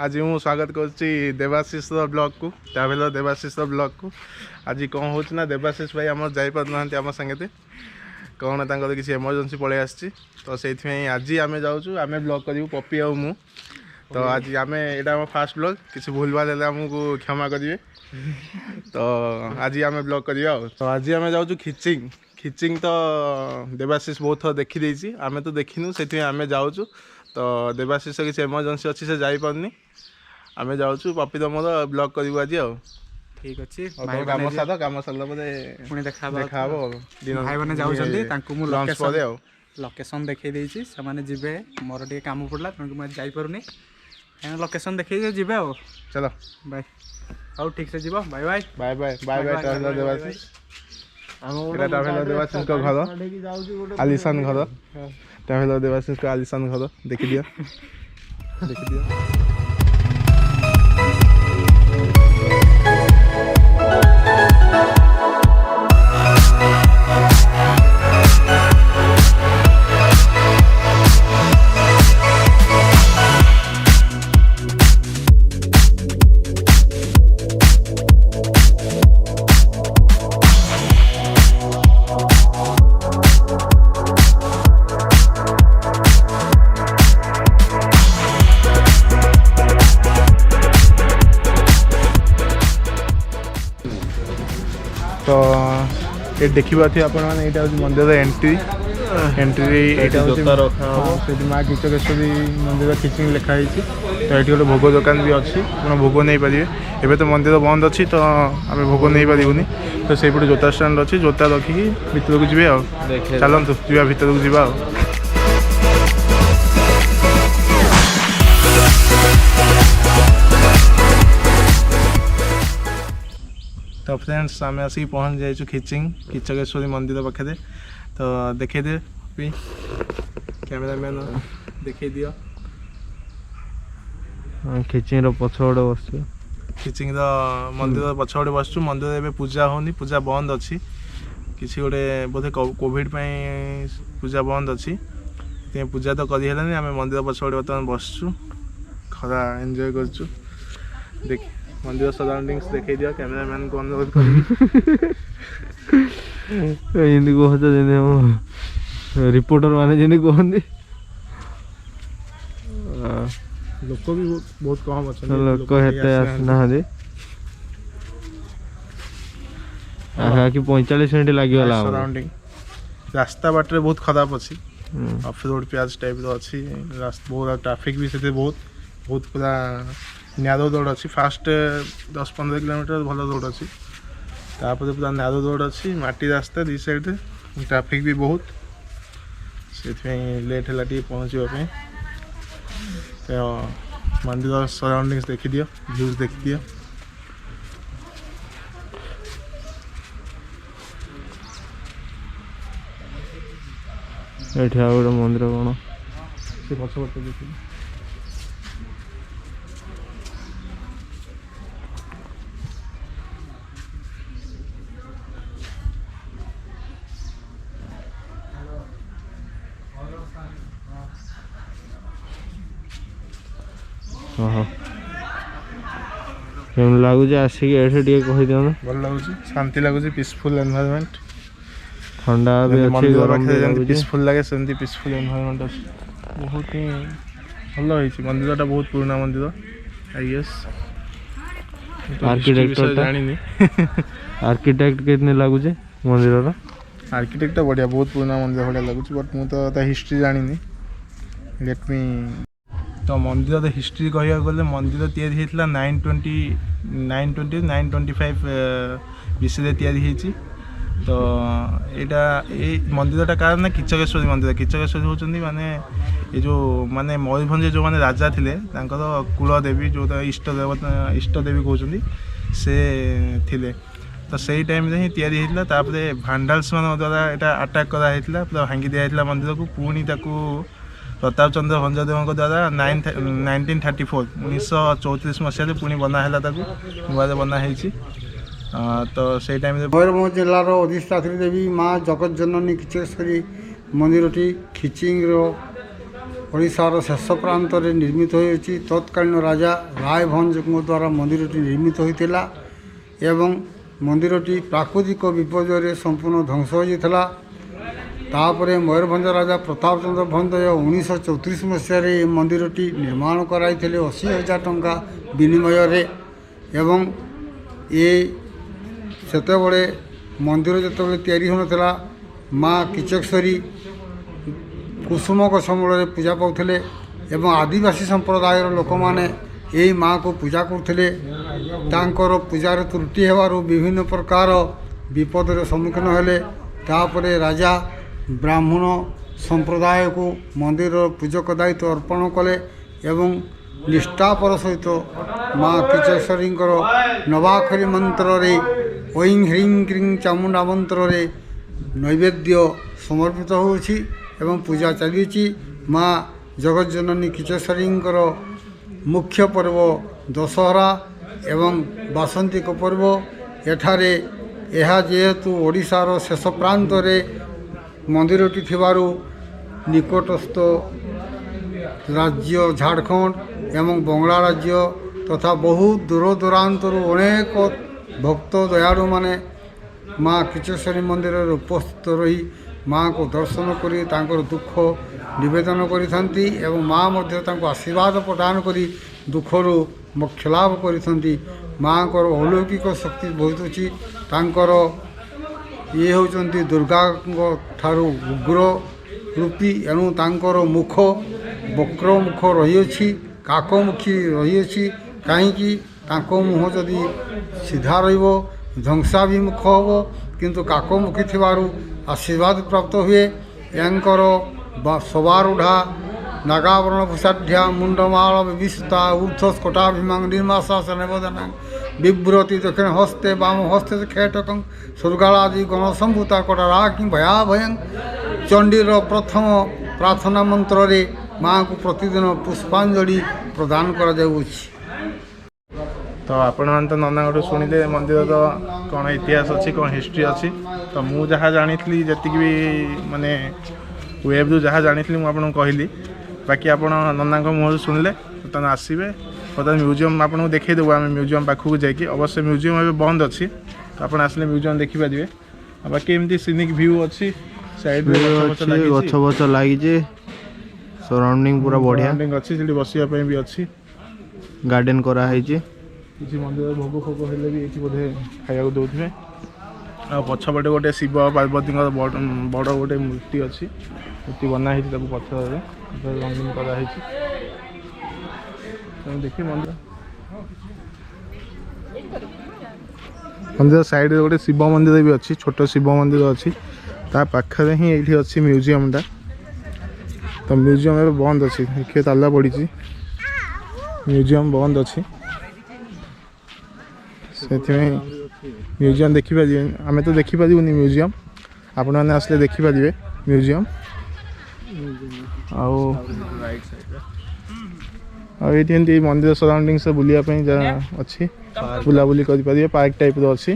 आज मु स्वागत करुच्ची देवाशीष ब्लॉग को ट्राभेलर देवाशीष ब्लॉग को। आज कौन हो देवाशीष भाई आम जापर ना आम संगे कौन तर किसी एमरजेंसी पलि आसी तो से आज आम जाऊँ आम ब्लॉग करूँ पपी आ मु तो आज आम यहाँ फास्ट ब्लॉग किसी भूल भाल आमको क्षमा करेंगे तो आज आम ब्लॉग करा। तो आज आम जाऊँ खिचिंग खिचिंग तो देवाशीष बहुत थर देखी आम तो देखिनु से आम जाऊँ तो देवाशीष किसी एमरजेंसी अच्छी से जापारनी आम जाऊँ पपी तो मोर ब्लॉग करूँ आज आ ठीक अच्छे कम सार कम सरला देखा भाई मैंने जाऊँ लोकेशन देखी देसी से मोर टे कम पड़ा तेणुक मुझे जापरूनी लोकेशन देखिए जी चलो बाय हाँ ठीक से जीव bye bye bye bye bye bye traveller Debashish traveller Debashish घर आलिशान घर ट्राभेलर देवाशीष का आलिशान घर देखी दिया देखी दिया। तो ये देखा थी आपण मैंने यहाँ हूँ मंदिर एंट्री माँ कीचकेश्वरी मंदिर खिचिंग लिखाई तो ये गोटे भोग दुकान भी अच्छी आप भोग नहीं पारे एवं तो मंदिर बंद अच्छी तो आम भोग नहीं पारूनी तो से जोता स्टाण्ड अच्छी जोता रखिकी भितर को जी चलतु जा भितर को जा। तो फ्रेंड्स आम आसिक पहुँच जाइए खिचिंग कीचकेश्वरी मंदिर पाखे तो देखे दे कैमेरामैन देखे दियो खिचिंग पछपटे बस खिचिंग मंदिर पछपटे बसचु मंदिर एवं पूजा होनी पूजा बंद अच्छी किसी गोटे बोधे कोविड पूजा बंद अच्छी पूजा तो करी है आम मंदिर पछपटे बर्तमान बसचु खरा एंजॉय करचु देख मंदिर सराउंडिंग्स देखे दिया कैमरामैन को अनुरोध कर रिपोर्टर माने जिन कहते लोक भी बहुत कम अच्छा लोक आसना कि 45 मिनट लगे सराउंडिंग रास्ता बाटे बहुत खराब अच्छी ऑफ रोड प्याज टाइप अच्छी बहुत ट्रैफिक भी से बहुत पूरा नैरो रोड अच्छी फास्ट 10-15 किलोमीटर भल रोड अच्छी तापर पूरा नैरो रोड अच्छी माटी रास्ता दी साइड ट्रैफिक भी बहुत से लेट है पहुँचापी तो मंदिर सराउंडिंग्स देखी दियो व्यूज देखी दियो। ये गोटे मंदिर कौन से पछपटे देखिए लगुच आसिक कही दियो भल लगुच शांति लगुच पीसफुल एनवायरनमेंट ठंडा भी अच्छी पीसफुल लगे सेमती पीसफुल एनवायरनमेंट अच्छी बहुत ही भल होती मंदिर बहुत पुराना मंदिर आई गेस आर्किटेक्ट जानी आर्किटेक्ट कितने लगुच मंदिर आर्किटेक्ट तो बढ़िया बहुत पुराना मंदिर भाया लगुच बट मुझे हिस्ट्री जानी लेट मी तो मंदिर हिस्ट्री कह गले मंदिर तैयारी होता 925 बीसी तैयारी तो यहाँ मंदिरटा कार ना कीचकेश्वरी मंदिर कीचकेश्वरी होती माने ये जो माने मयूरभंज जो माने राजा थे कुलदेवी जो इष्ट देवी कहते से थिले तो सही टाइम ही तैयारी होता भांडाल्स मान द्वारा यहाँ अटाक कराइला पूरा भांगी दिया मंदिर को पुणी प्रताप चंद्र भंजदेव द्वारा 1934 मसीह पुणी बनाला नुआ बनाई तो से टाइम मयूरभंज जिलार अधिष्ठात्री देवी माँ जगत जननी कीचकेश्वरी मंदिरटी खिचिंग ଓଡ଼ିଶାର ଶେଷ ପ୍ରାନ୍ତରେ ନିର୍ମିତ ହୋଇଅଛି। ତତ୍କାଳୀନ ରାଜା ରାୟଭଞ୍ଜଙ୍କ ଦ୍ୱାରା ମନ୍ଦିରଟି ନିର୍ମିତ ହୋଇଥିଲା ଏବଂ ମନ୍ଦିରଟି ପ୍ରାକୃତିକ ବିପର୍ଯ୍ୟୟରେ ସମ୍ପୂର୍ଣ୍ଣ ଧ୍ୱଂସ ହୋଇଯାଇଥିଲା। ତାପରେ ମୟୂରଭଞ୍ଜ ରାଜା ପ୍ରତାପ ଚନ୍ଦ୍ର ଭଞ୍ଜୟ 1934 ମସିହାରେ ଏ ମନ୍ଦିରଟି ନିର୍ମାଣ କରାଇଥିଲେ 80,000 ଟଙ୍କା ବିନିମୟରେ। ଏବଂ ସେତେବେଳେ ମନ୍ଦିର ଯେତେବେଳେ ତିଆରି ହେଉନଥିଲା ମା କିଚକେଶ୍ୱରୀ କୁସୁମ ଗଛ ମୂଳରେ ପୂଜା ପାଉଥିଲେ ଏବଂ ଆଦିବାସୀ ସମ୍ପ୍ରଦାୟର ଲୋକମାନେ ଏହି ମାଆକୁ ପୂଜା କରୁଥିଲେ। ତାଙ୍କର ପୂଜାରେ ତ୍ରୁଟି ହେବାରୁ ବିଭିନ୍ନ ପ୍ରକାର ବିପଦର ସମ୍ମୁଖୀନ ହେଲେ। ତାପରେ ରାଜା ବ୍ରାହ୍ମଣ ସମ୍ପ୍ରଦାୟକୁ ମନ୍ଦିରର ପୂଜକ ଦାୟିତ୍ୱ ଅର୍ପଣ କଲେ ଏବଂ ନିଷ୍ଠାପର ସହିତ ମା କିଚକେଶ୍ୱରୀଙ୍କର ନବାଖରୀ ମନ୍ତ୍ରରେ ଐଂ ହ୍ରିଂ କ୍ରିଂ ଚାମୁଣ୍ଡା ମନ୍ତ୍ରରେ ନୈବେଦ୍ୟ ସମର୍ପିତ ହେଉଛି ଏବଂ ପୂଜା ଚାଲିଛି। ମା ଜଗଜ୍ଜନନୀ କିଚକେଶ୍ୱରୀଙ୍କର ମୁଖ୍ୟ ପର୍ବ ଦଶହରା ଏବଂ ବାସନ୍ତିକ ପର୍ବ। ଏଠାରେ ଏହା ଯେହେତୁ ଓଡ଼ିଶାର ଶେଷ ପ୍ରାନ୍ତରେ ମନ୍ଦିରଟି ଥିବାରୁ ନିକଟସ୍ଥ ରାଜ୍ୟ ଝାଡ଼ଖଣ୍ଡ ଏବଂ ବଙ୍ଗଳା ରାଜ୍ୟ ତଥା ବହୁ ଦୂର ଦୂରାନ୍ତରୁ ଅନେକ ଭକ୍ତ ଦୟାଳୁମାନେ ମା କିଚକେଶ୍ୱରୀ ମନ୍ଦିରରେ ଉପସ୍ଥିତ ରହି ମାଆଙ୍କୁ ଦର୍ଶନ କରି ତାଙ୍କର ଦୁଃଖ ନିବେଦନ କରିଥାନ୍ତି ଏବଂ ମା ମଧ୍ୟ ତାଙ୍କୁ ଆଶୀର୍ବାଦ ପ୍ରଦାନ କରି ଦୁଃଖରୁ ମୋକ୍ଷ ଲାଭ କରିଥାନ୍ତି। ମାଆଙ୍କର ଅଲୌକିକ ଶକ୍ତି ବହୁତ ଅଛି। ତାଙ୍କର ଇଏ ହେଉଛନ୍ତି ଦୁର୍ଗାଙ୍କ ଠାରୁ ଉଗ୍ର ରୂପୀ, ଏଣୁ ତାଙ୍କର ମୁଖ ବକ୍ର ମୁଖ ରହିଅଛି, କାକମୁଖୀ ରହିଅଛି। କାହିଁକି ତାଙ୍କ ମୁହଁ ଯଦି ସିଧା ରହିବ ଧ୍ୱଂସାଭିମୁଖ ହେବ, କିନ୍ତୁ କାକମୁଖୀ ଥିବାରୁ ଆଶୀର୍ବାଦ ପ୍ରାପ୍ତ ହୁଏ। ୟାଙ୍କର ସବାରୁଢ଼ା ନାଗାବରଣ ଭୂଷାଢ୍ୟା ମୁଣ୍ଡମାଳ ବିବିସ୍ତା ଊର୍ଦ୍ଧ୍ୱସ୍କଟାଭିମାଂ ନିର୍ମାଶାସନ ନିବେଦନ ବିଭ୍ରତି ଦକ୍ଷିଣ ହସ୍ତେ ବାମ ହସ୍ତେ ଖେଟକଂ ସୁର୍ଗାଳାଦି ଗଣସମ୍ଭୂତା କଟାରାକିଂ ଭୟାଭୟଂ। ଚଣ୍ଡୀର ପ୍ରଥମ ପ୍ରାର୍ଥନା ମନ୍ତ୍ରରେ ମାଆଙ୍କୁ ପ୍ରତିଦିନ ପୁଷ୍ପାଞ୍ଜଳି ପ୍ରଦାନ କରାଯାଉଅଛି। ତ ଆପଣମାନେ ତ ନନାଙ୍କଠୁ ଶୁଣିଲେ ମନ୍ଦିରର କ'ଣ ଇତିହାସ ଅଛି, କ'ଣ ହିଷ୍ଟ୍ରି ଅଛି। ତ ମୁଁ ଯାହା ଜାଣିଥିଲି, ଯେତିକି ବି ମାନେ ୱେବ୍ରୁ ଯାହା ଜାଣିଥିଲି ମୁଁ ଆପଣଙ୍କୁ କହିଲି। ବାକି ଆପଣ ନନାଙ୍କ ମୁହଁରୁ ଶୁଣିଲେ ବର୍ତ୍ତମାନ ଆସିବେ, ବର୍ତ୍ତମାନ ମ୍ୟୁଜିୟମ୍ ଆପଣଙ୍କୁ ଦେଖାଇଦେବୁ। ଆମେ ମ୍ୟୁଜିୟମ୍ ପାଖକୁ ଯାଇକି, ଅବଶ୍ୟ ମ୍ୟୁଜିୟମ୍ ଏବେ ବନ୍ଦ ଅଛି, ତ ଆପଣ ଆସିଲେ ମ୍ୟୁଜିୟମ୍ ଦେଖିପାରିବେ। ଆଉ ବାକି ଏମିତି ସିନିକ୍ ଭ୍ୟୁ ଅଛି, ସାଇଡ଼୍ରେ ଗଛ ଫଛ ଲାଗିଛି, ସରାଉଣ୍ଡିଂ ପୁରା ବଢ଼ିଆ ଅଛି, ସେଠି ବସିବା ପାଇଁ ବି ଅଛି, ଗାର୍ଡେନ୍ କରାହେଇଛି। କିଛି ମନ୍ଦିର ଭୋଗ ଫୋଗ ହେଲେ ବି ଏଇଠି ବୋଧେ ଖାଇବାକୁ ଦେଉଥିବେ। ଆଉ ପଛପଟେ ଗୋଟେ ଶିବ ପାର୍ବତୀଙ୍କର ବଡ଼ ଗୋଟେ ମୂର୍ତ୍ତି ଅଛି, ମୂର୍ତ୍ତି ବନା ହେଇଛି, ତାକୁ ପଥରରେ ରଙ୍ଗୀନ କରାହେଇଛି। ଦେଖି ମନ୍ଦିର ସାଇଡ଼ରେ ଗୋଟେ ଶିବ ମନ୍ଦିର ବି ଅଛି, ଛୋଟ ଶିବ ମନ୍ଦିର ଅଛି। ତା ପାଖରେ ହିଁ ଏଇଠି ଅଛି ମ୍ୟୁଜିୟମ୍ଟା। ତ ମ୍ୟୁଜିୟମ୍ ଏବେ ବନ୍ଦ ଅଛି, ଦେଖିବେ ତାଲା ପଡ଼ିଛି, ମ୍ୟୁଜିୟମ୍ ବନ୍ଦ ଅଛି। ସେଥିପାଇଁ ମ୍ୟୁଜିୟମ୍ ଦେଖିପାରିବେନି, ଆମେ ତ ଦେଖିପାରିବୁନି ମ୍ୟୁଜିୟମ୍, ଆପଣମାନେ ଆସିଲେ ଦେଖିପାରିବେ ମ୍ୟୁଜିୟମ୍। ଆଉ ଏଇଠି ଏମିତି ମନ୍ଦିର ସରାଉଣ୍ଡିଙ୍ଗସ୍ ବୁଲିବା ପାଇଁ ଯାହା ଅଛି, ବୁଲାବୁଲି କରିପାରିବେ, ପାର୍କ ଟାଇପ୍ର ଅଛି।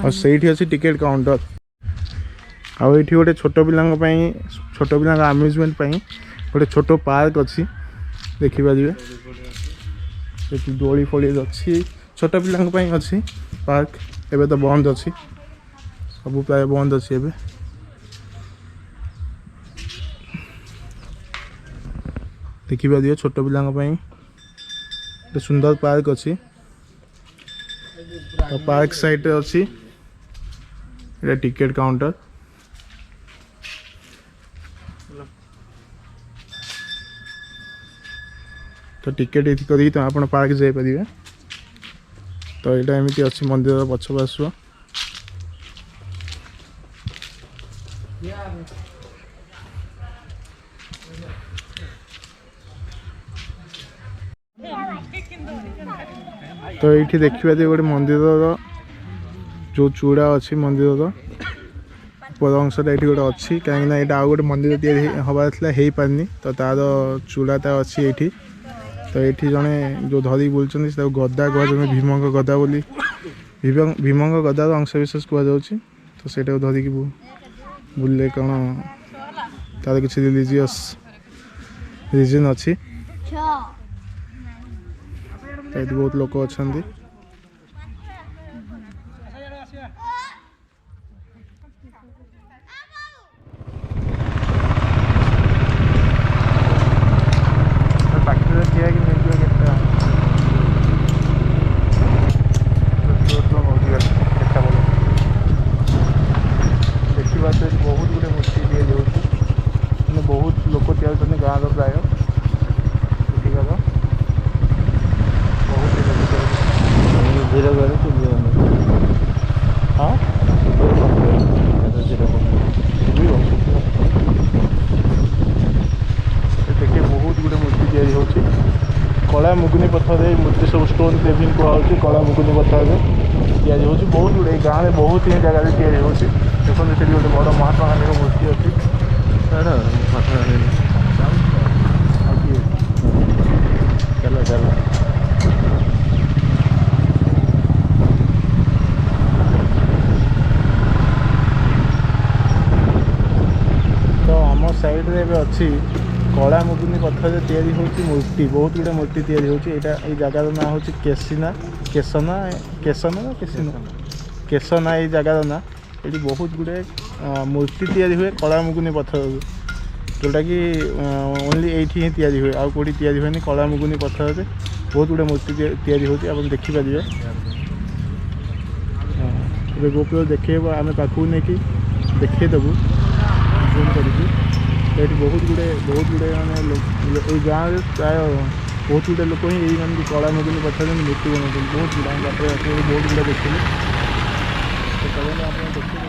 ଆଉ ସେଇଠି ଅଛି ଟିକେଟ୍ କାଉଣ୍ଟର। ଆଉ ଏଇଠି ଗୋଟେ ଛୋଟ ପିଲାଙ୍କ ଆମ୍ୟୁଜମେଣ୍ଟ ପାଇଁ ଗୋଟେ ଛୋଟ ପାର୍କ ଅଛି, ଦେଖିପାରିବେ। ସେଠି ଦୋଳି ଫୋଳି ଅଛି, ଛୋଟ ପିଲାଙ୍କ ପାଇଁ ଅଛି ପାର୍କ। ଏବେ ତ ବନ୍ଦ ଅଛି, ସବୁ ପ୍ରାୟ ବନ୍ଦ ଅଛି ଏବେ। ଦେଖିପାରିବେ ଛୋଟ ପିଲାଙ୍କ ପାଇଁ ଗୋଟେ ସୁନ୍ଦର ପାର୍କ ଅଛି। ତ ପାର୍କ ସାଇଡ଼ରେ ଅଛି ଏଇଟା ଟିକେଟ୍ କାଉଣ୍ଟର। ତ ଟିକେଟ୍ ଏଠି କରିକି ତ ଆପଣ ପାର୍କ ଯାଇପାରିବେ। ତ ଏଇଟା ଏମିତି ଅଛି ମନ୍ଦିରର ପଛ ପାର୍ଶ୍ୱ। ତ ଏଇଠି ଦେଖିପାରିବେ ଗୋଟେ ମନ୍ଦିରର ଯେଉଁ ଚୂଡ଼ା ଅଛି, ମନ୍ଦିରର ଉପର ଅଂଶଟା ଏଇଠି ଗୋଟେ ଅଛି। କାହିଁକିନା ଏଇଟା ଆଉ ଗୋଟେ ମନ୍ଦିର ତିଆରି ହେବାର ଥିଲା, ହେଇପାରିନି, ତ ତା'ର ଚୂଡ଼ାଟା ଅଛି ଏଇଠି। तो ये जड़े जो धरिक बुलूँ से गदा कहुए भीम गदा बोली भीम गदार अंशविशेष कहुँ तो ସେଇଟାକୁ ଧରିକି ବୁଲିଲେ କ'ଣ ତାର କିଛି ରିଲିଜିୟସ୍ ରିଜନ୍ ଅଛି। ଏଠି ବହୁତ ଲୋକ ଅଛନ୍ତି। ପାଖରେ ଠିଆ ହେଇକି ନେଇଯିବ କେତେ ଦେଖିବା ତ ବହୁତ ଗୁଡ଼ିଏ ମୂର୍ତ୍ତି ତିଆରି ହେଉଛି ମାନେ ବହୁତ ଲୋକ ତିଆରି କରୁଛନ୍ତି ଗାଁର ପ୍ରାୟ ଏଠିକାର ବହୁତ ଧୀରେ ଧୀରେ ହଁ ଦେଖି ବହୁତ ଗୁଡ଼ିଏ ମୂର୍ତ୍ତି ତିଆରି ହେଉଛି କଳା ମୁଗୁନି ପଥରରେ ମୂର୍ତ୍ତି ସବୁ ଷ୍ଟୋନ୍ କେଭିଂ କୁହାହେଉଛି କଳା ମୁଗୁନି ପଥରରେ ତିଆରି ହେଉଛି ବହୁତ ଗୁଡ଼ିଏ ଗାଁରେ ବହୁତ ହିଁ ଜାଗାରେ ତିଆରି ହେଉଛି। ଦେଖନ୍ତୁ ସେଠି ଗୋଟେ ବଡ଼ ମହାତ୍ମା ଗାନ୍ଧୀଙ୍କ ମୂର୍ତ୍ତି ଅଛି ଚାଲ ଚାଲ ତ ଆମ ସାଇଡ଼୍ରେ ଏବେ ଅଛି କଳା ମୁଗୁନି ପଥରରେ ତିଆରି ହେଉଛି ମୂର୍ତ୍ତି ବହୁତ ଗୁଡ଼ିଏ ମୂର୍ତ୍ତି ତିଆରି ହେଉଛି। ଏଇଟା ଏଇ ଜାଗାର ନାଁ ହେଉଛି କେଶନା ଏଇ ଜାଗାର ନାଁ। ଏଠି ବହୁତ ଗୁଡ଼ିଏ ମୂର୍ତ୍ତି ତିଆରି ହୁଏ କଳା ମୁଗୁନି ପଥରରୁ ଯେଉଁଟାକି ଓନ୍ଲି ଏଇଠି ହିଁ ତିଆରି ହୁଏ ଆଉ କେଉଁଠି ତିଆରି ହୁଏନି। କଳା ମୁଗୁନି ପଥରରେ ବହୁତ ଗୁଡ଼ିଏ ମୂର୍ତ୍ତି ତିଆରି ହେଉଛି ଆପଣ ଦେଖିପାରିବେ। ଏବେ ଗୋପୁର ଦେଖେଇବ ଆମେ ପାଖକୁ ନେଇକି ଦେଖେଇଦେବୁ ଜୁମ୍ କରିକି। ଏଠି ବହୁତ ଗୁଡ଼ିଏ ମାନେ ଏଇ ଗାଁରେ ପ୍ରାୟ ବହୁତ ଗୁଡ଼ିଏ ଲୋକ ହିଁ ଏଇମାନଙ୍କୁ କଳା ମୁଗୁନି ପଥରରେ ମୂର୍ତ୍ତି ବନାଉଛନ୍ତି ବହୁତ ଗୁଡ଼ା ବାଟରେ ବହୁତ ଗୁଡ଼ା ଦେଖିଲେ। तो कल आप देखिए